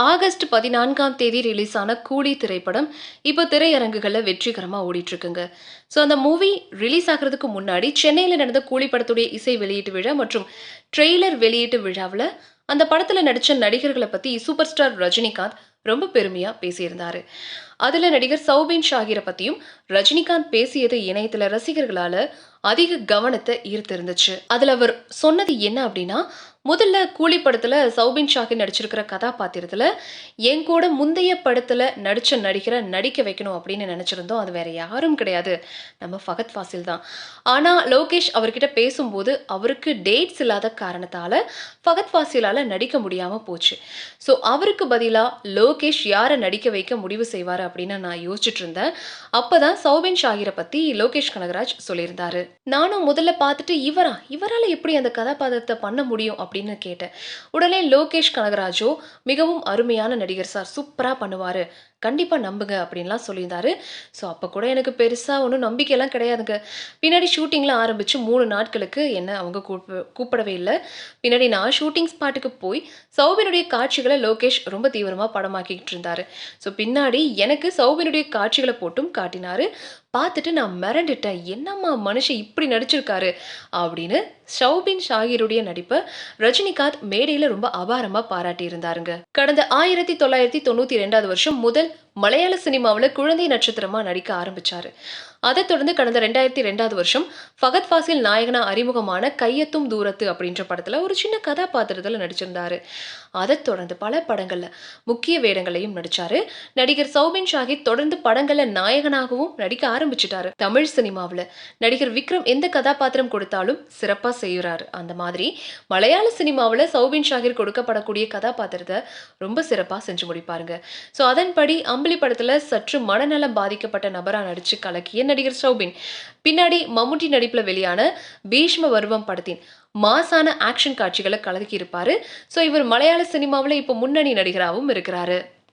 August 14ஆம் தேதி release ஆன கூலி திரைப்படம் இப்போ திரையரங்குகளில் வெற்றிகரமாக ஓடிட்டு இருக்குங்க. ஸோ அந்த மூவி ரிலீஸ் ஆகிறதுக்கு முன்னாடி சென்னையில் நடந்த கூலி படத்துடைய இசை வெளியீட்டு விழா மற்றும் ட்ரெய்லர் வெளியீட்டு விழாவில் அந்த படத்தில் நடித்த நடிகர்களை பற்றி சூப்பர் ஸ்டார் ரஜினிகாந்த் ரொம்ப பெருமையாக பேசியிருந்தாரு. அதில் நடிகர் சௌபின் ஷாகிரை பற்றியும் ரஜினிகாந்த் பேசியது இணையத்தில் ரசிகர்களால் அதிக கவனத்தை ஈர்த்திருந்துச்சு. அதில் அவர் சொன்னது என்ன அப்படின்னா, முதல்ல கூலி படத்துல சௌபின் ஷாகிர் நடிச்சிருக்கிற கதாபாத்திரத்துல என் கூட முந்தைய படத்துல நடிச்ச நடிகரை நடிக்க வைக்கணும் அப்படின்னு நினைச்சிருந்தோம். அது வேற யாரும் கிடையாது, நம்ம ஃபகத் ஃபாசில் தான். ஆனா லோகேஷ் அவர்கிட்ட பேசும்போது அவருக்கு டேட்ஸ் இல்லாத காரணத்தால ஃபகத் ஃபாசிலால நடிக்க முடியாம போச்சு. ஸோ அவருக்கு பதிலா லோகேஷ் யாரை நடிக்க வைக்க முடிவு செய்வாரு அப்படின்னு நான் யோசிச்சுட்டு இருந்தேன். அப்பதான் சௌபின் ஷாகிரை பத்தி லோகேஷ் கனகராஜ் சொல்லியிருந்தாரு. நானும் முதல்ல பார்த்துட்டு இவரால எப்படி அந்த கதாபாத்திரத்தை பண்ண முடியும் அப்படின்னு கேட்டேன். உடனே லோகேஷ் கனகராஜோ மிகவும் அருமையான நடிகர் சார், சூப்பரா பண்ணுவாரு, கண்டிப்பா நம்புங்க அப்படின்லாம் சொல்லியிருந்தாரு. ஸோ அப்போ கூட எனக்கு பெருசா ஒன்றும் நம்பிக்கையெல்லாம் கிடையாதுங்க. பின்னாடி ஷூட்டிங்லாம் ஆரம்பிச்சு 3 நாட்களுக்கு என்ன அவங்க கூப்பிடவே இல்லை. பின்னாடி நான் ஷூட்டிங் ஸ்பாட்டுக்கு போய் சௌபினுடைய காட்சிகளை லோகேஷ் ரொம்ப தீவிரமா படமாக்கிட்டு இருந்தாரு. ஸோ பின்னாடி எனக்கு சௌபினுடைய காட்சிகளை போட்டும் காட்டினாரு. பார்த்துட்டு நான் மிரண்டுட்டேன். என்னம்மா மனுஷன் இப்படி நடிச்சிருக்காரு அப்படின்னு சௌபின் ஷாகிருடைய நடிப்பை ரஜினிகாந்த் மேடையில ரொம்ப அபாரமா பாராட்டி இருந்தாருங்க. கடந்த 1992 வருஷம் முதல் மலையாள சினிமாவில் குழந்தை நட்சத்திரமா நடிக்க ஆரம்பிச்சாரு. அதை தொடர்ந்து கடந்த 2002 வருஷம் ஃபகத் ஃபாசில் நாயகனா அறிமுகமான கையெத்தும் தூரத்து அப்படின்ற படத்துல ஒரு சின்ன கதாபாத்திரத்துல நடிச்சிருந்தாரு. அதை தொடர்ந்து பல படங்கள்ல முக்கிய வேடங்களையும் நடிச்சாரு. நடிகர் சௌபின் ஷாகிர் தொடர்ந்து படங்கள்ல நாயகனாகவும் நடிக்க ஆரம்பிச்சிட்டாரு. தமிழ் சினிமாவில் நடிகர் விக்ரம் எந்த கதாபாத்திரம் கொடுத்தாலும் சிறப்பா செய்யறாரு. அந்த மாதிரி மலையாள சினிமாவில் சௌபின் ஷாகிர் கொடுக்கப்படக்கூடிய கதாபாத்திரத்தை ரொம்ப சிறப்பா செஞ்சு முடிப்பாருங்க. ஸோ அதன்படி அம்பலி படத்துல சற்று மனநலம் பாதிக்கப்பட்ட நபரா நடிச்சு கலக்கிய நடிகர் சௌபின் பின்னாடி மம்முட்டி நடிப்புல வெளியான பீஷ்ம பருவம் படத்தின் மாசான ஆக்ஷன் காட்சிகளை கலக்கி இருப்பாரு. ஸோ இவர் மலையாள சினிமாவில் இப்போ முன்னணி நடிகராகவும் இருக்கிறாரு.